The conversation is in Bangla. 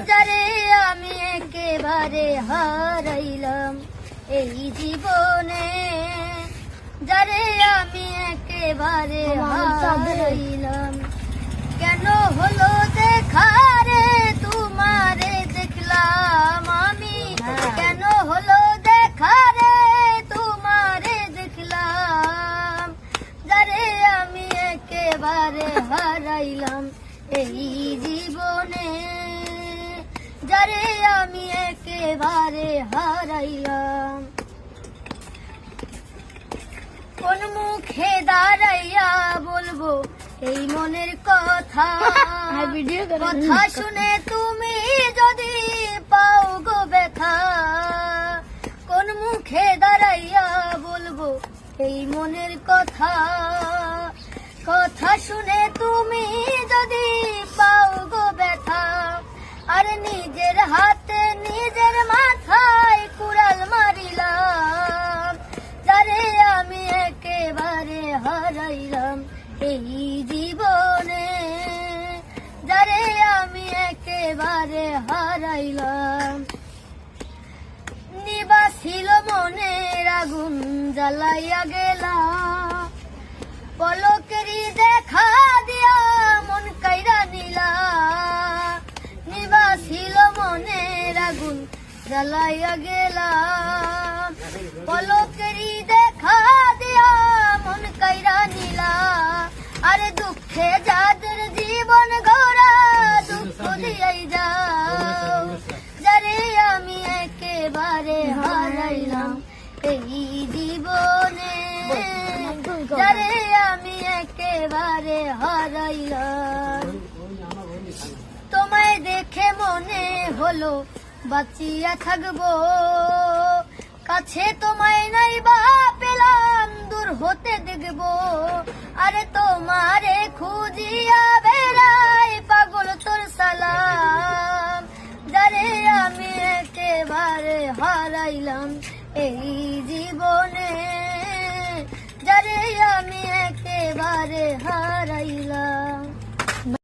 যারে আমি একেবারে হারাইলাম এই জীবনে, যারে আমি একেবারে হারাইলাম। কেন হলো দেখা রে তোমারে দেখলাম আমি, কেন হলো দেখা রে তোমারে দেখলাম, যারে আমি একেবারে হারাইলাম এই জীবনে, যারে আমি একেবারে হারাইলাম। কোন মুখে দাঁড়াইয়া বলবো এই মনের কথা, কথা শুনে তুমি যদি পাও গো ব্যথা, কোন মুখে দাঁড়াইয়া বলবো এই মনের কথা, কথা শুনে তুমি যদি পাও গো ব্যথা। আর নিজের হাতে নিজের মাথায় কুড়াল মারিলাম, যারে আমি একেবারে হারাইলাম এই জীবনে, যারে আমি একেবারে হারাইলাম। নিবাসিল মনের আগুন জ্বালাইয়া গেলা, পলকেরই দেখা দিয়া মন কাইরা নিলা, নিবাসিল মনের আগুন জ্বালাইয়া গেলা, পলকেরই দেখা দিয়া মন কাইরা নিলা। আরে দুঃখে যাদের জীবন গড়া দুঃখ দিয়াই যাও, যারে আমি একেবারে হারাইলাম এই জীবনে, যারে আমি একেবারে হারাইলাম। তোমায় দেখে মনে হলো বাঁচিয়া থাকবো, কাছে তোমায় নাই বা পেলাম দূর হতে দেখবো। আরে তোমারে খুঁজিয়া বেড়াই পাগল তোর সালাম, যারে আমি একেবারে হারাইলাম এই জীবনে, যারে আমি একেবারে হারাইলাম।